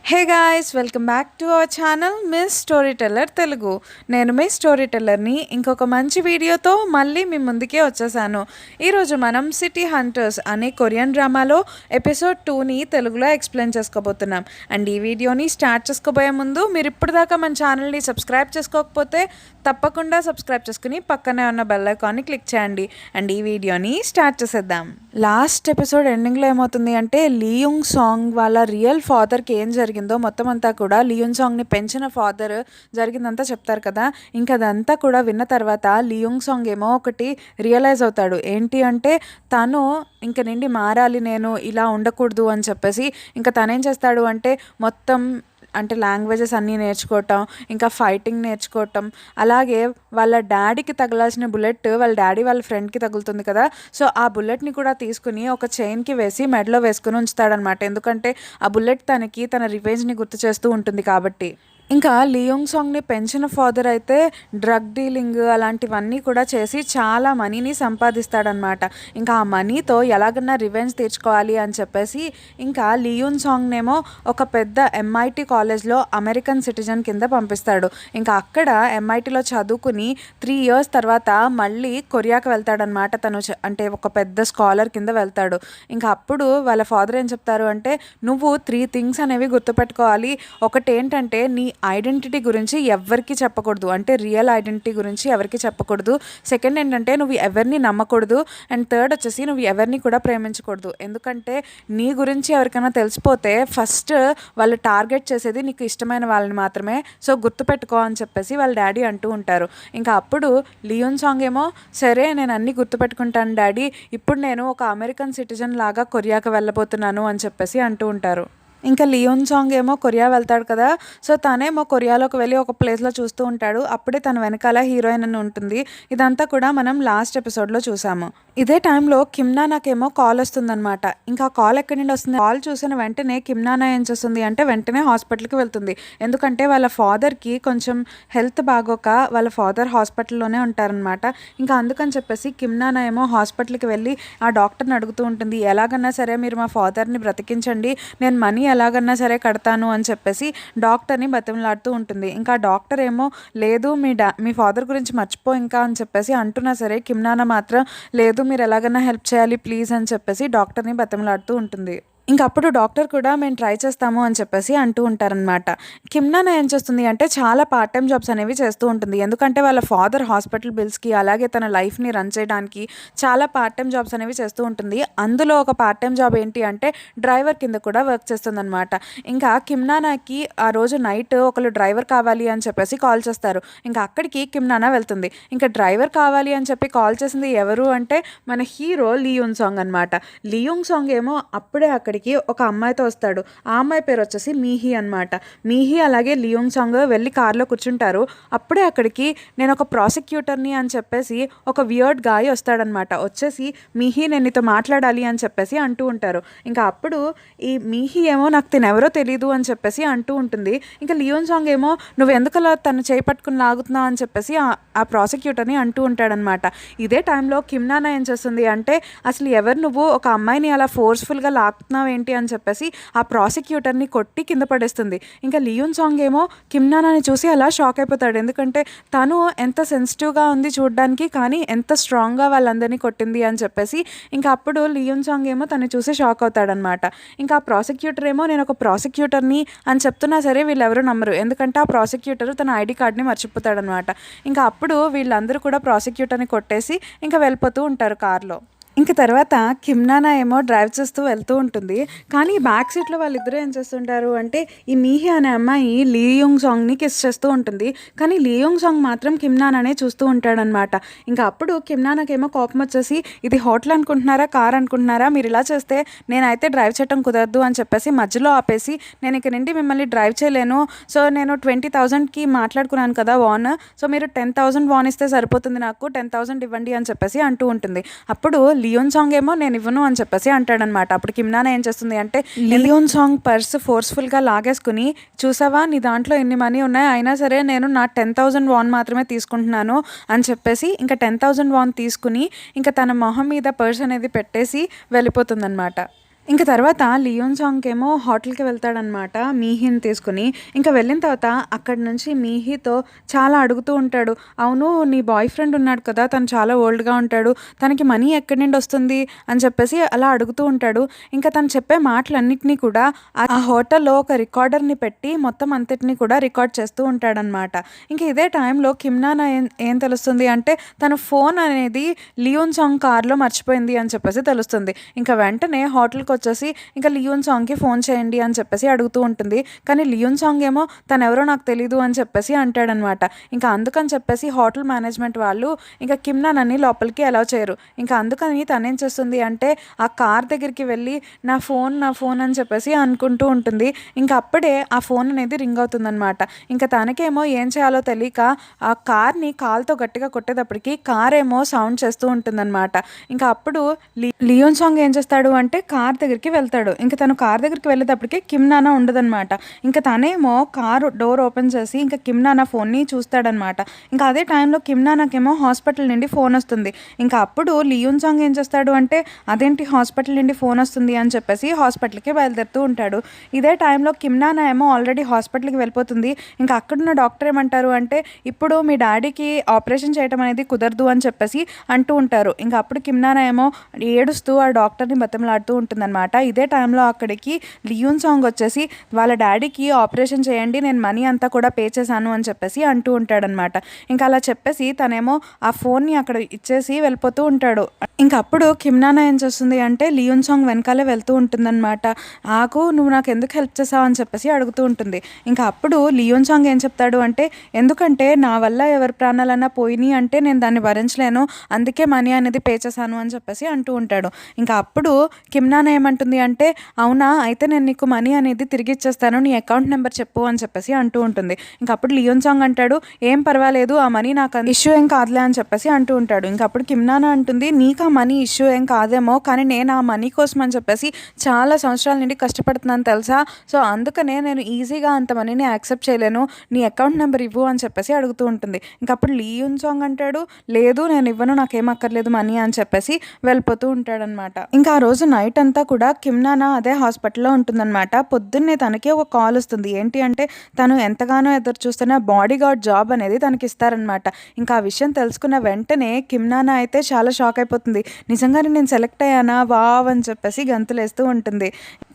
Hey guys, welcome back to our channel miss story teller Telugu. నేను మీ story టెల్లర్ని ఇంకొక మంచి వీడియోతో మళ్ళీ మీ ముందుకే వచ్చేసాను. ఈరోజు మనం సిటీ హంటర్స్ అనే కొరియన్ డ్రామాలో ఎపిసోడ్ 2ని తెలుగులో ఎక్స్ప్లెయిన్ చేసుకోబోతున్నాం. అండ్ ఈ వీడియోని స్టార్ట్ చేసుకోబోయే ముందు మీరు ఇప్పటిదాకా మన ఛానల్ని సబ్స్క్రైబ్ చేసుకోకపోతే తప్పకుండా సబ్స్క్రైబ్ చేసుకుని పక్కనే ఉన్న బెల్ ఐకాన్ని క్లిక్ చేయండి. అండ్ ఈ వీడియోని స్టార్ట్ చేసేద్దాం. లాస్ట్ ఎపిసోడ్ ఎండింగ్లో ఏమవుతుంది అంటే లియుంగ్ సాంగ్ వాళ్ళ రియల్ ఫాదర్కి ఏం జరిగిందో మొత్తం అంతా కూడా లియుంగ్ సాంగ్ని పెంచిన ఫాదర్ జరిగిందంతా చెప్తారు కదా. ఇంకా అదంతా కూడా విన్న తర్వాత లియుంగ్ సాంగ్ ఏమో ఒకటి రియలైజ్ అవుతాడు. ఏంటి అంటే తను ఇంక నుండి మారాలి, నేను ఇలా ఉండకూడదు అని చెప్పేసి ఇంకా తనేం చేస్తాడు అంటే మొత్తం అంటే లాంగ్వేజెస్ అన్నీ నేర్చుకోవటం, ఇంకా ఫైటింగ్ నేర్చుకోవటం, అలాగే వాళ్ళ డాడీకి తగలాల్సిన బుల్లెట్ వాళ్ళ డాడీ వాళ్ళ ఫ్రెండ్కి తగులుతుంది కదా. సో ఆ బుల్లెట్ని కూడా తీసుకుని ఒక చైన్కి వేసి మెడలో వేసుకుని ఉంచుతాడనమాట. ఎందుకంటే ఆ బుల్లెట్ తనకి తన రివెంజ్ని గుర్తు చేస్తూ ఉంటుంది కాబట్టి. ఇంకా లియోంగ్ సాంగ్ని పెంచిన ఫాదర్ అయితే డ్రగ్ డీలింగ్ అలాంటివన్నీ కూడా చేసి చాలా మనీని సంపాదిస్తాడనమాట. ఇంకా ఆ మనీతో ఎలాగన్నా రివెంజ్ తీర్చుకోవాలి అని చెప్పేసి ఇంకా లియోన్ సాంగ్నేమో ఒక పెద్ద ఎంఐటి కాలేజ్లో అమెరికన్ సిటిజన్ కింద పంపిస్తాడు. ఇంకా అక్కడ ఎంఐటిలో చదువుకుని 3 years తర్వాత మళ్ళీ కొరియాకి వెళ్తాడనమాట. తను అంటే ఒక పెద్ద స్కాలర్ కింద వెళ్తాడు. ఇంకా అప్పుడు వాళ్ళ ఫాదర్ ఏం చెప్తారు అంటే, నువ్వు 3 things అనేవి గుర్తుపెట్టుకోవాలి. ఒకటేంటంటే నీ ఐడెంటిటీ గురించి ఎవరికి చెప్పకూడదు, అంటే రియల్ ఐడెంటిటీ గురించి ఎవరికి చెప్పకూడదు. సెకండ్ ఏంటంటే నువ్వు ఎవరిని నమ్మకూడదు. అండ్ థర్డ్ వచ్చేసి నువ్వు ఎవరిని కూడా ప్రేమించకూడదు. ఎందుకంటే నీ గురించి ఎవరికైనా తెలిసిపోతే ఫస్ట్ వాళ్ళు టార్గెట్ చేసేది నీకు ఇష్టమైన వాళ్ళని మాత్రమే. సో గుర్తుపెట్టుకో అని చెప్పేసి వాళ్ళ డాడీ అంటూ ఉంటారు. ఇంకా అప్పుడు లియోన్ సాంగ్ ఏమో, సరే నేను అన్నీ గుర్తుపెట్టుకుంటాను డాడీ, ఇప్పుడు నేను ఒక అమెరికన్ సిటిజన్ లాగా కొరియాకి వెళ్ళబోతున్నాను అని చెప్పేసి అంటూ ఉంటారు. ఇంకా లియోన్ సాంగ్ ఏమో కొరియా వెళ్తాడు కదా. సో తనేమో కొరియాలోకి వెళ్ళి ఒక ప్లేస్లో చూస్తూ ఉంటాడు. అప్పుడే తన వెనకాల హీరోయిన్ అని ఉంటుంది. ఇదంతా కూడా మనం లాస్ట్ ఎపిసోడ్లో చూసాము. ఇదే టైంలో కిమ్నానాకేమో కాల్ వస్తుందన్నమాట. ఇంకా కాల్ ఎక్కడి నుండి వస్తుంది, కాల్ చూసిన వెంటనే కిమ్నానా ఏం చేస్తుంది అంటే వెంటనే హాస్పిటల్కి వెళ్తుంది. ఎందుకంటే వాళ్ళ ఫాదర్కి కొంచెం హెల్త్ బాగోక వాళ్ళ ఫాదర్ హాస్పిటల్లోనే ఉంటారనమాట. ఇంకా అందుకని చెప్పేసి కిమ్నానా ఏమో హాస్పిటల్కి వెళ్ళి ఆ డాక్టర్ని అడుగుతూ ఉంటుంది, ఎలాగన్నా సరే మీరు మా ఫాదర్ని బ్రతికించండి, నేను మనీ ఎలాగన్నా సరే కడతాను అని చెప్పేసి డాక్టర్ని బతిమలాడుతూ ఉంటుంది. ఇంకా డాక్టర్ ఏమో లేదు మీ ఫాదర్ గురించి మర్చిపో ఇంకా అని చెప్పేసి అంటున్నా సరే కిమ్నానా మాత్రం లేదు, మీరు ఎలాగన్నా హెల్ప్ చేయాలి ప్లీజ్ అని చెప్పేసి డాక్టర్ని బతిమలాడుతూ ఉంటుంది. ఇంకా అప్పుడు డాక్టర్ కూడా మేము ట్రై చేస్తాము అని చెప్పేసి అంటూ ఉంటారనమాట. కిమ్నానా ఏం చేస్తుంది అంటే చాలా పార్ట్ టైం జాబ్స్ అనేవి చేస్తూ ఉంటుంది. ఎందుకంటే వాళ్ళ ఫాదర్ హాస్పిటల్ బిల్స్కి అలాగే తన లైఫ్ని రన్ చేయడానికి చాలా పార్ట్ టైం జాబ్స్ అనేవి చేస్తూ ఉంటుంది. అందులో ఒక పార్ట్ టైం జాబ్ ఏంటి అంటే డ్రైవర్ కింద కూడా వర్క్ చేస్తుందన్నమాట. ఇంకా కిమ్నానాకి ఆ రోజు నైట్ ఒకళ్ళు డ్రైవర్ కావాలి అని చెప్పేసి కాల్ చేస్తారు. ఇంకా అక్కడికి కిమ్నానా వెళ్తుంది. ఇంకా డ్రైవర్ కావాలి అని చెప్పి కాల్ చేసింది ఎవరు అంటే మన హీరో లియోన్ సాంగ్ అనమాట. లియోన్ సాంగ్ ఏమో అప్పుడే అక్కడికి ఒక అమ్మాయితో వస్తాడు. ఆ అమ్మాయి పేరు వచ్చేసి మీహీ అనమాట. మీహీ అలాగే లియోంగ్ సాంగ్ వెళ్ళి కార్లో కూర్చుంటారు. అప్పుడే అక్కడికి నేను ఒక ప్రాసిక్యూటర్ని అని చెప్పేసి ఒక వియర్డ్ గాయ్ వస్తాడనమాట. వచ్చేసి మీహీ నేను నీతో మాట్లాడాలి అని చెప్పేసి అంటూ ఉంటారు. ఇంకా అప్పుడు ఈ మీహీ ఏమో నాకు తినెవరో తెలీదు అని చెప్పేసి అంటూ ఉంటుంది. ఇంకా లియోన్ సాంగ్ ఏమో నువ్వు ఎందుకలా తను చేపట్టుకుని లాగుతున్నావు అని చెప్పేసి ఆ ప్రాసిక్యూటర్ని అంటూ ఉంటాడనమాట. ఇదే టైంలో కిమ్నానా ఏం చేస్తుంది అంటే, అసలు ఎవరు నువ్వు ఒక అమ్మాయిని అలా ఫోర్స్ఫుల్గా లాగుతున్నావు ఏంటి అని చెప్పేసి ఆ ప్రాసిక్యూటర్ని కొట్టి కింద పడేస్తుంది. ఇంకా లియోన్ సాంగ్ ఏమో కిమ్నానాని చూసి అలా షాక్ అయిపోతాడు. ఎందుకంటే తను ఎంత సెన్సిటివ్గా ఉంది చూడడానికి, కానీ ఎంత స్ట్రాంగ్గా వాళ్ళందరినీ కొట్టింది అని చెప్పేసి. ఇంకా అప్పుడు లియోన్ సాంగ్ ఏమో తను చూసి షాక్ అవుతాడనమాట. ఇంకా ఆ ప్రాసిక్యూటర్ ఏమో నేను ఒక ప్రాసిక్యూటర్ని అని చెప్తున్నా సరే వీళ్ళెవరూ నమ్మరు. ఎందుకంటే ఆ ప్రాసిక్యూటర్ తన ఐడి కార్డ్ని మర్చిపోతాడనమాట. ఇంకా అప్పుడు వీళ్ళందరూ కూడా ప్రాసిక్యూటర్ని కొట్టేసి ఇంకా వెళ్ళిపోతూ ఉంటారు కార్లో. ఇంక తర్వాత కిమ్నానా ఏమో డ్రైవ్ చేస్తూ వెళ్తూ ఉంటుంది. కానీ బ్యాక్ సీట్లో వాళ్ళిద్దరూ ఏం చేస్తుంటారు అంటే ఈ మీహీ అనే అమ్మాయి లియోంగ్ సాంగ్ని కిస్ చేస్తూ ఉంటుంది. కానీ లియోంగ్ సాంగ్ మాత్రం కిమ్నానానే చూస్తూ ఉంటాడనమాట. ఇంకా అప్పుడు కిమ్నానాకేమో కోపం వచ్చేసి, ఇది హోటల్ అనుకుంటున్నారా కార్ అనుకుంటున్నారా, మీరు ఇలా చేస్తే నేనైతే డ్రైవ్ చేయడం కుదరదు అని చెప్పేసి మధ్యలో ఆపేసి, నేను ఇక నుండి మిమ్మల్ని డ్రైవ్ చేయలేను, సో నేను 20,000కి మాట్లాడుకున్నాను కదా వాన్, సో మీరు 10,000 వాన్ ఇస్తే సరిపోతుంది, నాకు 10,000 ఇవ్వండి అని చెప్పేసి అంటూ ఉంటుంది. అప్పుడు లియోన్ సాంగ్ ఏమో నేను ఇవ్వను అని చెప్పేసి అంటాడనమాట. అప్పుడు కిమ్నానా ఏం చేస్తుంది అంటే లియోన్ సాంగ్ పర్స్ ఫోర్స్ఫుల్గా లాగేసుకుని, చూసావా నీ దాంట్లో ఎన్ని మనీ ఉన్నాయి, అయినా సరే నేను నా 10,000 వాన్ మాత్రమే తీసుకుంటున్నాను అని చెప్పేసి ఇంకా 10,000 వాన్ తీసుకుని ఇంకా తన మొహం మీద పర్స్ అనేది పెట్టేసి వెళ్ళిపోతుందన్నమాట. ఇంక తర్వాత లియోన్ సాంగ్‌కేమో హోటల్‌కి వెళ్తాడనమాట మీహిని తీసుకొని. ఇంక వెళ్ళిన తర్వాత అక్కడి నుంచి మీహితో చాలా అడుగుతూ ఉంటాడు. "అవును నీ బాయ్ ఫ్రెండ్ ఉన్నాడు కదా! తను చాలా ఓల్డ్‌గా ఉంటాడు. తనకి మనీ ఎక్కడి నుండి వస్తుంది?" అని చెప్పేసి అలా అడుగుతూ ఉంటాడు. ఇంక తను చెప్పే మాటలన్నిటిని కూడా ఆ హోటల్‌లో ఒక రికార్డర్‌ని పెట్టి మొత్తం అంతటిని కూడా రికార్డ్ చేస్తూ ఉంటాడనమాట. ఇంక ఇదే టైంలో కిమ్‌నానా ఏం ఏం తెలుస్తుంది అంటే తన ఫోన్ అనేది లియోన్ సాంగ్ కార్‌లో మర్చిపోయింది అని చెప్పేసి తెలుస్తుంది. ఇంక వెంటనే హోటల్‌కొచ్చేసి ఇంక లియోన్ సాంగ్‌కి ఫోన్ చేయండి అని చెప్పేసి అడుగుతూ ఉంటుంది. కానీ లియోన్ సాంగ్ ఏమో తనెవరో నాకు తెలీదు అని చెప్పేసి అంటాడనమాట. ఇంక అందుకని చెప్పేసి హోటల్ మేనేజ్‌మెంట్ వాళ్ళు ఇంక కిమ్‌నానాని లోపలికి అలౌ చేయరు. ఇంక అందుకని తనేం చేస్తుంది అంటే ఆ కార్ దగ్గరికి వెళ్ళి నా ఫోన్ అని చెప్పేసి అనుకుంటూ ఉంటుంది. ఇంక అప్పుడే ఆ ఫోన్ అనేది రింగ్ అవుతుందనమాట. ఇంక తనకేమో ఏం చేయాలో తెలియక ఆ కార్‌ని కాలుతో గట్టిగా కొట్టేటప్పటికి కారేమో సౌండ్ చేస్తూ ఉంటుందనమాట. ఇంక అప్పుడు లియోన్ సాంగ్ ఏం చేస్తాడు అంటే కార్ దగ్గరికి వెళ్తాడు. ఇంక తను కార్ దగ్గరికి వెళ్ళేటప్పటికి కిమ్‌నానా ఉండదనమాట. ఇంక తనేమో కారు డోర్ ఓపెన్ చేసి ఇంక కిమ్‌నానా ఫోన్‌ని చూస్తాడనమాట. ఇంక అదే టైంలో కిమ్‌నానాకేమో హాస్పిటల్ నుండి ఫోనొస్తుంది. ఇంక అప్పుడు లియోన్ సాంగ్ ఏం చేస్తాడు అంటే అదేంటి హాస్పిటల్ నుండి ఫోనొస్తుంది అని చెప్పేసి హాస్పిటల్‌కి బయలుదేరుతూ ఉంటాడు. ఇదే టైంలో కిమ్‌నానా ఏమో ఆల్రెడీ హాస్పిటల్‌కి వెళ్ళిపోతుంది. ఇంక అక్కడున్న డాక్టర్ ఏమంటారు అంటే ఇప్పుడు మీ డాడీకి ఆపరేషన్ చేయటం అనేది కుదరదు అని చెప్పేసి అంటూ ఉంటారు. ఇంక అప్పుడు కిమ్‌నానా ఏమో ఏడుస్తూ ఆ డాక్టర్‌ని బతిమలాడుతూ ఉంటుందనమాట. ఇదే టైంలో అక్కడికి లియోన్ సాంగ్ వచ్చేసి వాళ్ళ డాడీకి ఆపరేషన్ చేయండి నేను మనీ అంతా కూడా పే చేశాను అని చెప్పేసి అంటూ ఉంటాడనమాట. ఇంకా అలా చెప్పేసి తనేమో ఆ ఫోన్‌ని అక్కడ ఇచ్చేసి వెళ్ళిపోతూ ఉంటాడు. ఇంక అప్పుడు కిమ్‌నానా ఏం చేస్తుంది అంటే లియోన్ సాంగ్ వెనకాలే వెళ్తూ ఉంటుందనమాట. "ఆగు నువ్వు నాకెందుకు హెల్ప్ చేసావు" అని చెప్పేసి అడుగుతూ ఉంటుంది. ఇంక అప్పుడు లియోన్ సాంగ్ ఏం చెప్తాడు అంటే ఎందుకంటే నా వల్ల ఎవరి ప్రాణాలన్నా పోయినాయి అంటే నేను దాన్ని భరించలేను. అందుకే మనీ అనేది పే చేశాను అని చెప్పేసి అంటూ ఉంటాడు. ఇంకా అప్పుడు కిమ్‌నానా ఏమంటుంది అంటే అవునా అయితే నేను నీకు మనీ అనేది తిరిగి ఇచ్చేస్తాను నీ అకౌంట్ నెంబర్ చెప్పు అని చెప్పేసి అంటూ ఉంటుంది. ఇంక అప్పుడు లియోన్ సాంగ్ అంటాడు ఏం పర్వాలేదు ఆ మనీ నాకు ఇష్యూ ఏం కాదులే అని చెప్పేసి అంటూ ఉంటాడు. ఇంక అప్పుడు కిమ్‌నానా అంటుంది నీకు ఆ మనీ ఇష్యూ ఏం కాదేమో కానీ నేను ఆ మనీ కోసం అని చెప్పేసి చాలా సంవత్సరాల నుండి కష్టపడుతున్నాను తెలుసా సో అందుకనే నేను ఈజీగా అంత మనీని యాక్సెప్ట్ చేయలేను నీ అకౌంట్ నెంబర్ ఇవ్వు అని చెప్పేసి అడుగుతూ ఉంటుంది. ఇంక అప్పుడు లియోన్ సాంగ్ అంటాడు లేదు నేను ఇవ్వను నాకేం అక్కర్లేదు మనీ అని చెప్పేసి వెళ్ళిపోతూ ఉంటాడనమాట. ఇంకా ఆ రోజు నైట్ అంతా కూడా కిమ్‌నానా అదే హాస్పిటల్‌లో ఉంటుందన్నమాట. పొద్దున్నే తనకి ఒక కాల్ వస్తుంది. ఏంటి అంటే తను ఎంతగానో ఎదురు చూస్తున్న బాడీగార్డ్ జాబ్ అనేది తనకి ఇస్తారనమాట. ఇంకా ఆ విషయం తెలుసుకున్న వెంటనే కిమ్‌నానా అయితే చాలా షాక్ అయిపోతుంది. నిజంగానే నేను సెలెక్ట్ అయ్యానా వావ్ అని చెప్పేసి గంతులేస్తూ ఉంటుంది.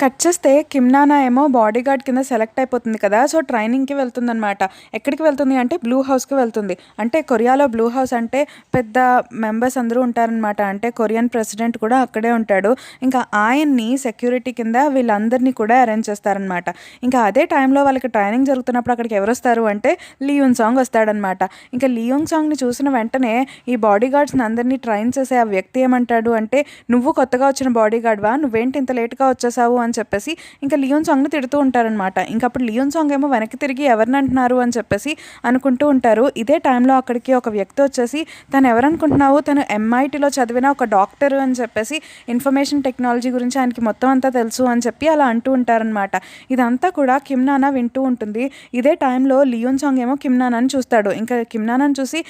కట్ చేస్తే కిమ్‌నానా ఏమో బాడీగార్డ్ కింద సెలెక్ట్ అయిపోతుంది కదా! సో ట్రైనింగ్‌కి వెళ్తుందనమాట. ఎక్కడికి వెళ్తుంది అంటే బ్లూ హౌస్‌కి వెళ్తుంది. అంటే కొరియాలో బ్లూ హౌస్ అంటే పెద్ద మెంబర్స్ అందరూ ఉంటారనమాట. అంటే కొరియన్ ప్రెసిడెంట్ కూడా అక్కడే ఉంటాడు. ఇంకా ఆయన్ని సెక్యూరిటీ కింద వీళ్ళందరినీ కూడా అరేంజ్ చేస్తారనమాట. ఇంకా అదే టైంలో వాళ్ళకి ట్రైనింగ్ జరుగుతున్నప్పుడు అక్కడికి ఎవరొస్తారు అంటే లియోన్ సాంగ్ వస్తాడనమాట. ఇంకా లియోన్ సాంగ్‌ని చూసిన వెంటనే ఈ బాడీగార్డ్స్‌ని అందరినీ ట్రైన్ చేసే ఆ వ్యక్తి ఏమంటాడు అంటే నువ్వు కొత్తగా వచ్చిన బాడీగార్డ్‌వా నువ్వేంటి ఇంత లేట్‌గా వచ్చేసావు అని చెప్పేసి ఇంకా లియోన్ సాంగ్‌ని తిడుతూ ఉంటారనమాట. ఇంక అప్పుడు లియోన్ సాంగ్ ఏమో వెనక్కి తిరిగి ఎవరిని అంటున్నారు అని చెప్పేసి అనుకుంటూ ఉంటారు. ఇదే టైంలో అక్కడికి ఒక వ్యక్తి వచ్చేసి తను ఎవరనుకుంటున్నావు తను ఎంఐటీలో చదివిన ఒక డాక్టర్ అని చెప్పేసి ఇన్ఫర్మేషన్ టెక్నాలజీ గురించి ఆయనకి మొత్తం అంతా తెలుసు అని చెప్పి అలా అంటూ ఉంటారనమాట. ఇదంతా కూడా కిమ్‌నానా వింటూ ఉంటుంది. ఇదే టైంలో లియోన్ సాంగ్ ఏమో కిమ్‌నానాని చూస్తాడు. ఇంకా కిమ్‌నానాని చూసి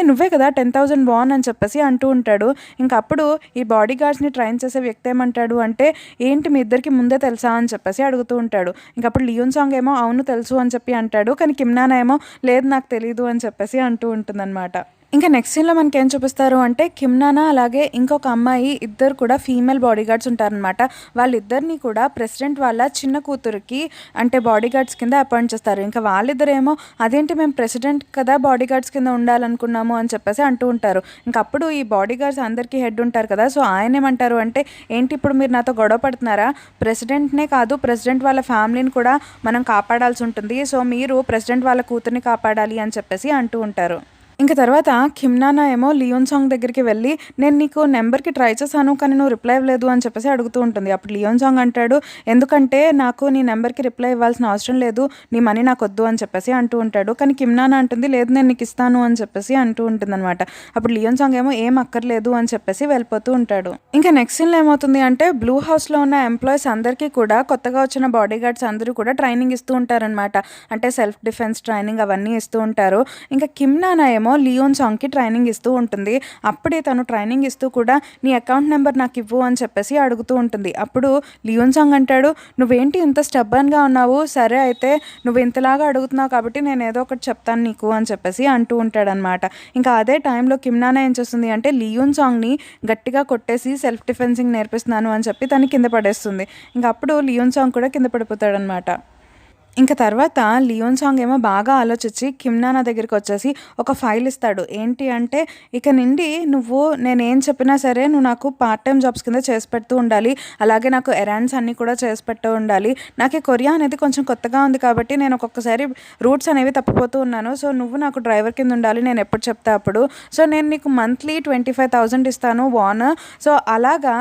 నువ్వే కదా 10,000 వాన్ అని చెప్పేసి అంటూ ఉంటాడు. ఇంక అప్పుడు ఈ బాడీగార్డ్స్‌ని ట్రైన్ చేసే వ్యక్తి ఏమంటాడు అంటే ఏంటి మీ ఇద్దరికి ముందే తెలుసా అని చెప్పేసి అడుగుతూ ఉంటాడు. ఇంక అప్పుడు లియోన్ సాంగ్ ఏమో అవును తెలుసు అని చెప్పి అంటాడు. కానీ కిమ్‌నానా ఏమో లేదు నాకు తెలీదు అని చెప్పేసి అంటూ ఉంటుందన్నమాట. ఇంకా నెక్స్ట్ సీన్‌లో మనకేం చూపిస్తారు అంటే కిమ్‌నానా అలాగే ఇంకొక అమ్మాయి ఇద్దరు కూడా ఫీమేల్ బాడీగార్డ్స్ ఉంటారనమాట. వాళ్ళిద్దరిని కూడా ప్రెసిడెంట్ వాళ్ళ చిన్న కూతురికి అంటే బాడీగార్డ్స్ కింద అపాయింట్ చేస్తారు. ఇంకా వాళ్ళిద్దరేమో అదేంటి మేము ప్రెసిడెంట్ కదా బాడీగార్డ్స్ కింద ఉండాలనుకున్నాము అని చెప్పేసి అంటూ ఉంటారు. ఇంక అప్పుడు ఈ బాడీగార్డ్స్ అందరికీ హెడ్ ఉంటారు కదా! సో ఆయనేమంటారు అంటే ఏంటి ఇప్పుడు మీరు నాతో గొడవ పడుతున్నారా? ప్రెసిడెంట్‌నే కాదు ప్రెసిడెంట్ వాళ్ళ ఫ్యామిలీని కూడా మనం కాపాడాల్సి ఉంటుంది. సో మీరు ప్రెసిడెంట్ వాళ్ళ కూతుర్ని కాపాడాలి అని చెప్పేసి అంటూ ఉంటారు. ఇంక తర్వాత కిమ్‌నానా ఏమో లియోన్ సాంగ్ దగ్గరికి వెళ్ళి నేను నీకు నెంబర్‌కి ట్రై చేశాను కానీ నువ్వు రిప్లై ఇవ్వలేదు అని చెప్పేసి అడుగుతూ ఉంటుంది. అప్పుడు లియోన్ సాంగ్ అంటాడు ఎందుకంటే నాకు నీ నెంబర్‌కి రిప్లై ఇవ్వాల్సిన అవసరం లేదు. నీ మనీ నాకొద్దు అని చెప్పేసి అంటూ ఉంటాడు. కానీ కిమ్‌నానా అంటుంది లేదు నేను నీకు ఇస్తాను అని చెప్పేసి అంటూ ఉంటుందన్నమాట. అప్పుడు లియోన్ సాంగ్ ఏమో ఏం అక్కర్లేదు అని చెప్పేసి వెళ్ళిపోతూ ఉంటాడు. ఇంకా నెక్స్ట్ సీన్‌లో ఏమవుతుంది అంటే బ్లూ హౌస్‌లో ఉన్న ఎంప్లాయీస్ అందరికీ కూడా కొత్తగా వచ్చిన బాడీగార్డ్స్ అందరూ కూడా ట్రైనింగ్ ఇస్తూ ఉంటారనమాట. అంటే సెల్ఫ్ డిఫెన్స్ ట్రైనింగ్ అవన్నీ ఇస్తూ ఉంటారు. ఇంకా కిమ్‌నానా ఏమో ఏమో లియోన్ సాంగ్కి ట్రైనింగ్ ఇస్తూ ఉంటుంది. అప్పుడే తను ట్రైనింగ్ ఇస్తూ కూడా నీ అకౌంట్ నెంబర్ నాకు ఇవ్వు అని చెప్పేసి అడుగుతూ ఉంటుంది. అప్పుడు లియోన్ సాంగ్ అంటాడు, నువ్వేంటి ఇంత స్టబ్బన్గా ఉన్నావు, సరే అయితే నువ్వు ఇంతలాగా అడుగుతున్నావు కాబట్టి నేను ఏదో ఒకటి చెప్తాను నీకు అని చెప్పేసి అంటూ ఉంటాడనమాట. ఇంకా అదే టైంలో కిమ్నానా ఏం చేస్తుంది అంటే లియోన్ సాంగ్ని గట్టిగా కొట్టేసి సెల్ఫ్ డిఫెన్సింగ్ నేర్పిస్తున్నాను అని చెప్పి తను కింద పడేస్తుంది. ఇంకా అప్పుడు లియోన్ సాంగ్ కూడా కింద పడిపోతాడనమాట. ఇంకా తర్వాత లియోన్ సాంగ్ ఏమో బాగా ఆలోచించి కిమ్నానా దగ్గరికి వచ్చేసి ఒక ఫైల్ ఇస్తాడు. ఏంటి అంటే, ఇక నుండి నువ్వు నేనేం చెప్పినా సరే నువ్వు నాకు పార్ట్ టైం జాబ్స్ కింద చేసి పెడుతూ ఉండాలి, అలాగే నాకు ఎరాండ్స్ అన్నీ కూడా చేసి పెట్టూ ఉండాలి. నాకు ఈ కొరియా అనేది కొంచెం కొత్తగా ఉంది కాబట్టి నేను ఒక్కొక్కసారి రూట్స్ అనేవి తప్పిపోతూ ఉన్నాను. సో నువ్వు నాకు డ్రైవర్ కింద ఉండాలి, నేను ఎప్పుడు చెప్తా అప్పుడు. సో నేను నీకు మంత్లీ 25,000 ఇస్తాను వాన్. సో అలాగా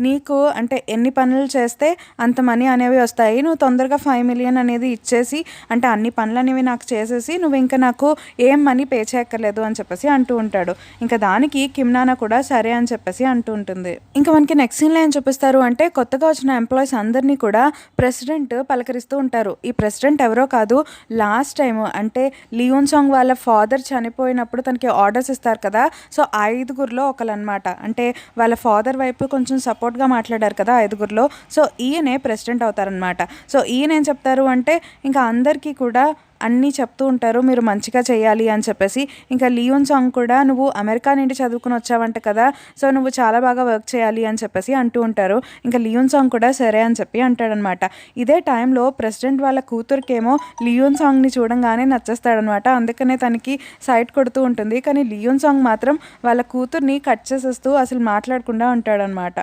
నీకు అంటే ఎన్ని పనులు చేస్తే అంత మనీ అనేవి వస్తాయి, నువ్వు తొందరగా 5 మిలియన్ అనేది ఇచ్చేసి అంటే అన్ని పనులు అనేవి నాకు చేసేసి నువ్వు ఇంకా నాకు ఏం మనీ పే చేయక్కర్లేదు అని చెప్పేసి అంటూ ఉంటాడు. ఇంకా దానికి కిమ్నానా కూడా సరే అని చెప్పేసి అంటూ ఉంటుంది. ఇంకా మనకి నెక్స్ట్ సీన్లో ఏం చూపిస్తారు అంటే, కొత్తగా వచ్చిన ఎంప్లాయీస్ అందరినీ కూడా ప్రెసిడెంట్ పలకరిస్తూ ఉంటారు. ఈ ప్రెసిడెంట్ ఎవరో కాదు, లాస్ట్ టైం అంటే లియోన్ సాంగ్ వాళ్ళ ఫాదర్ చనిపోయినప్పుడు తనకి ఆర్డర్స్ ఇస్తారు కదా, సో 5గురిలో ఒకరు అనమాట. అంటే వాళ్ళ ఫాదర్ వైపు కొంచెం సపోర్ట్గా మాట్లాడారు కదా 5గురిలో, సో ఈయనే ప్రెసిడెంట్ అవుతారనమాట. సో ఈయన ఏం చెప్తారు అంటే ఇంకా అందరికీ కూడా అన్నీ చెప్తూ ఉంటారు, మీరు మంచిగా చేయాలి అని చెప్పేసి. ఇంకా లియోన్ సాంగ్ కూడా నువ్వు అమెరికా నుండి చదువుకుని వచ్చావంట కదా, సో నువ్వు చాలా బాగా వర్క్ చేయాలి అని చెప్పేసి అంటూ ఉంటారు. ఇంకా లియోన్ సాంగ్ కూడా సరే అని చెప్పి అంటాడనమాట. ఇదే టైంలో ప్రెసిడెంట్ వాళ్ళ కూతురికేమో లియోన్ సాంగ్ని చూడంగానే నచ్చేస్తాడనమాట. అందుకనే తనకి సైట్ కొడుతూ ఉంటుంది. కానీ లియోన్ సాంగ్ మాత్రం వాళ్ళ కూతుర్ని కట్ చేసేస్తూ అసలు మాట్లాడకుండా ఉంటాడనమాట.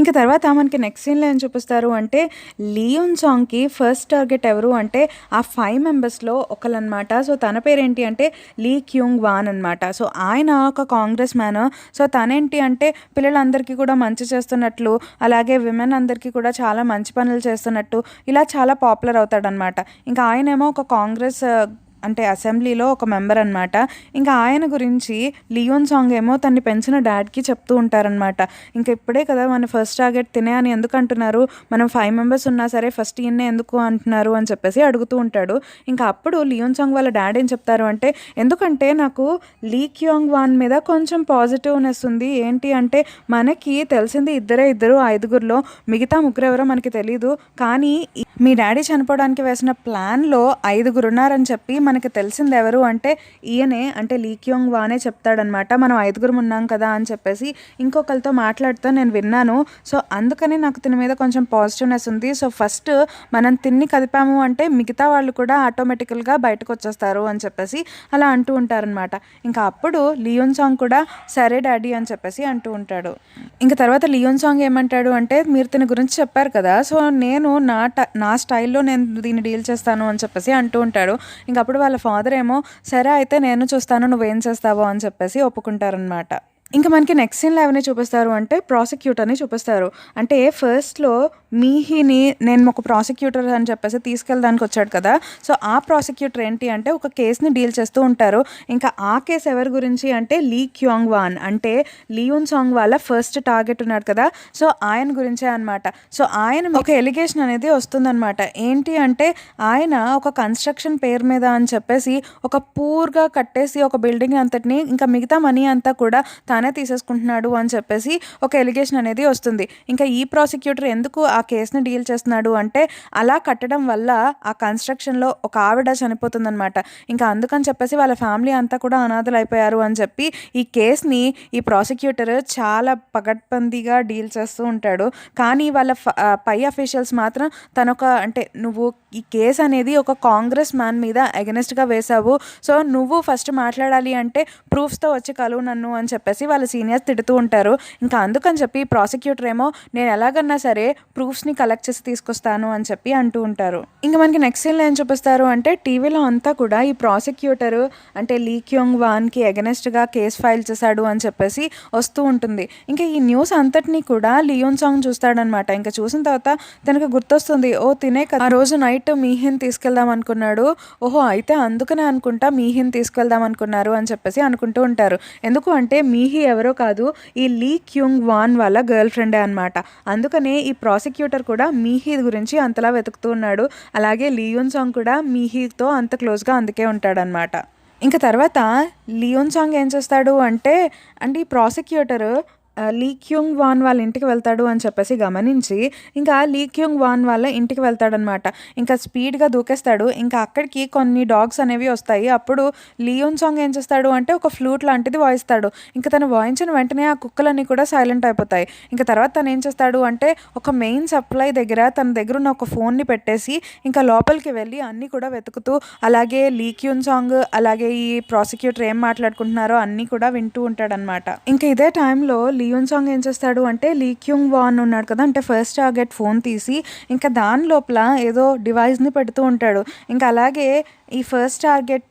ఇంకా తర్వాత మనకి నెక్స్ట్ సీన్లో ఏం చూపిస్తారు అంటే, లియోన్ సాంగ్కి ఫస్ట్ టార్గెట్ ఎవరు అంటే ఆ 5 మెంబర్స్లో ఒకళ్ళనమాట. సో తన పేరేంటి అంటే లీ క్యూంగ్ వాన్ అనమాట. సో ఆయన ఒక కాంగ్రెస్ మ్యాన్. సో తనేంటి అంటే పిల్లలందరికీ కూడా మంచి చేస్తున్నట్లు, అలాగే విమెన్ అందరికీ కూడా చాలా మంచి పనులు చేస్తున్నట్టు ఇలా చాలా పాపులర్ అవుతాడనమాట. ఇంకా ఆయనేమో ఒక కాంగ్రెస్ అంటే అసెంబ్లీలో ఒక మెంబర్ అనమాట. ఇంకా ఆయన గురించి లియోన్ సాంగ్ ఏమో తన్ని పెంచిన డాడ్కి చెప్తూ ఉంటారనమాట. ఇంకా ఇప్పుడే కదా మన ఫస్ట్ టార్గెట్ తినే అని ఎందుకు అంటున్నారు, మనం 5 మెంబర్స్ ఉన్నా సరే ఫస్ట్ ఈయన్నే ఎందుకు అంటున్నారు అని చెప్పేసి అడుగుతూ ఉంటాడు. ఇంకా అప్పుడు లియోన్ సాంగ్ వాళ్ళ డాడ్ ఏం చెప్తారు అంటే, ఎందుకంటే నాకు లీ క్యూంగ్ వాన్ మీద కొంచెం పాజిటివ్నెస్ ఉంది. ఏంటి అంటే మనకి తెలిసింది ఇద్దరు 5గురిలో, మిగతా 3 ఎవరో మనకి తెలీదు. కానీ మీ డాడీ చనిపోవడానికి వేసిన ప్లాన్లో 5గురు ఉన్నారని చెప్పి మనకి తెలిసింది ఎవరు అంటే ఈయనే, అంటే లీ క్యూంగ్ వానే చెప్తాడనమాట. మనం 5గురు ఉన్నాం కదా అని చెప్పేసి ఇంకొకరితో మాట్లాడుతూ నేను విన్నాను. సో అందుకని నాకు తిని మీద కొంచెం పాజిటివ్నెస్ ఉంది. సో ఫస్ట్ మనం తిన్ని కదిపాము అంటే మిగతా వాళ్ళు కూడా ఆటోమేటికల్గా బయటకు వచ్చేస్తారు అని చెప్పేసి అలా అంటూ ఉంటారనమాట. ఇంకా అప్పుడు లియోన్ సాంగ్ కూడా సరే డాడీ అని చెప్పేసి అంటూ ఉంటాడు. ఇంకా తర్వాత లియోన్ సాంగ్ ఏమంటాడు అంటే, మీరు తిని గురించి చెప్పారు కదా, సో నేను నా స్టైల్లో నేను దీన్ని డీల్ చేస్తాను అని చెప్పేసి అంటూ ఉంటాడు. ఇంక అప్పుడు వాళ్ళ ఫాదర్ ఏమో సరే అయితే నేను చూస్తాను నువ్వేం చేస్తావో అని చెప్పేసి ఒప్పుకుంటారనమాట. ఇంకా మనకి నెక్స్ట్ సీన్లో ఎవరిని చూపిస్తారు అంటే ప్రాసిక్యూటర్ని చూపిస్తారు. అంటే ఫస్ట్లో మీహిని నేను ఒక ప్రాసిక్యూటర్ అని చెప్పేసి తీసుకెళ్ళడానికి వచ్చాడు కదా, సో ఆ ప్రాసిక్యూటర్ ఏంటి అంటే ఒక కేసుని డీల్ చేస్తూ ఉంటారు. ఇంకా ఆ కేసు ఎవరి గురించి అంటే లీ క్యూంగ్ వాన్, అంటే లియోన్ సాంగ్ వాళ్ళ ఫస్ట్ టార్గెట్ ఉన్నాడు కదా, సో ఆయన గురించే అనమాట. సో ఆయన ఒక ఎలిగేషన్ అనేది వస్తుందన్నమాట. ఏంటి అంటే ఆయన ఒక కన్స్ట్రక్షన్ పేరు మీద అని చెప్పేసి ఒక పూర్గా కట్టేసి ఒక బిల్డింగ్ అంతటిని ఇంకా మిగతా మనీ అంతా కూడా తానే తీసేసుకుంటున్నాడు అని చెప్పేసి ఒక ఎలిగేషన్ అనేది వస్తుంది. ఇంకా ఈ ప్రాసిక్యూటర్ ఎందుకు ఆ కేసుని డీల్ చేస్తున్నాడు అంటే అలా కట్టడం వల్ల ఆ కన్స్ట్రక్షన్లో ఒక ఆవిడ చనిపోతుందనమాట. ఇంకా అందుకని చెప్పేసి వాళ్ళ ఫ్యామిలీ అంతా కూడా అనాథలు అయిపోయారు అని చెప్పి ఈ కేసుని ఈ ప్రాసిక్యూటర్ చాలా పగడ్బందీగా డీల్ చేస్తూ ఉంటాడు. కానీ వాళ్ళ పై అఫీషియల్స్ మాత్రం తనొక అంటే నువ్వు ఈ కేసు అనేది ఒక కాంగ్రెస్ మ్యాన్ మీద అగెనెస్ట్గా వేశావు, సో నువ్వు ఫస్ట్ మాట్లాడాలి అంటే ప్రూఫ్స్తో వచ్చి కలువు నన్ను అని చెప్పేసి వాళ్ళ సీనియర్స్ తిడుతూ ఉంటారు. ఇంకా అందుకని చెప్పి ప్రాసిక్యూటర్ ఏమో నేను ఎలాగన్నా సరే ప్రూఫ్స్ని కలెక్ట్ చేసి తీసుకొస్తాను అని చెప్పి అంటూ ఉంటారు. ఇంకా మనకి నెక్స్ట్ సీన్లో ఏం చూపిస్తారు అంటే టీవీలో అంతా కూడా ఈ ప్రాసిక్యూటర్ అంటే లీ క్యూంగ్ వాన్కి అగెనెస్ట్గా కేసు ఫైల్ చేశాడు అని చెప్పేసి వస్తూ ఉంటుంది. ఇంకా ఈ న్యూస్ అంతటినీ కూడా లియోన్ సాంగ్ చూస్తాడనమాట. ఇంకా చూసిన తర్వాత తనకు గుర్తొస్తుంది, ఓ తినే కదా ఆ రోజు నైట్ మీహిన్ తీసుకెళ్దాం అనుకున్నాడు, ఓహో అయితే అందుకనే అనుకుంటా మీహిన్ తీసుకెళ్దాం అనుకున్నారు అని చెప్పేసి అనుకుంటూ ఉంటారు. ఎందుకు అంటే మీహి ఎవరో కాదు, ఈ లీ క్యూంగ్ వాన్ వాళ్ళ గర్ల్ ఫ్రెండే అనమాట. అందుకనే ఈ ప్రాసిక్యూటర్ కూడా మీహి గురించి అంతలా వెతుకుతూ ఉన్నాడు. అలాగే లియోన్ సాంగ్ కూడా మీహితో అంత క్లోజ్గా అందుకే ఉంటాడనమాట. ఇంక తర్వాత లియోన్ సాంగ్ ఏం చేస్తాడు అంటే, ఈ ప్రాసిక్యూటరు లీ క్యూంగ్ వాన్ వాళ్ళ ఇంటికి వెళ్తాడు అని చెప్పేసి గమనించి, ఇంకా లీ క్యూంగ్ వాన్ వాళ్ళ ఇంటికి వెళ్తాడనమాట. ఇంకా స్పీడ్‌గా దూకేస్తాడు. ఇంకా అక్కడికి కొన్ని డాగ్స్ అనేవి వస్తాయి. అప్పుడు లియోన్ సాంగ్ ఏం చేస్తాడు అంటే, ఒక ఫ్లూట్ లాంటిది వాయిస్తాడు. ఇంక తను వాయించిన వెంటనే ఆ కుక్కలన్నీ కూడా సైలెంట్ అయిపోతాయి. ఇంక తర్వాత తను ఏం చేస్తాడు అంటే, ఒక మెయిన్ సప్లై దగ్గర తన దగ్గరున్న ఒక ఫోన్‌ని పెట్టేసి, ఇంకా లోపలికి వెళ్ళి అన్నీ కూడా వెతుకుతూ, అలాగే లీ క్యూన్ సాంగ్, అలాగే ఈ ప్రాసిక్యూటర్ ఏం మాట్లాడుకుంటున్నారో అన్నీ కూడా వింటూ ఉంటాడనమాట. ఇంక ఇదే టైంలో లియోన్ సాంగ్ ఏం చేస్తాడు అంటే, లీ క్యూంగ్ వాన్ ఉన్నాడు కదా, అంటే ఫస్ట్ టార్గెట్ ఫోన్ తీసి ఇంకా దాని లోపల ఏదో డివైస్ని పెడుతూ ఉంటాడు. ఇంకా అలాగే ఈ ఫస్ట్ టార్గెట్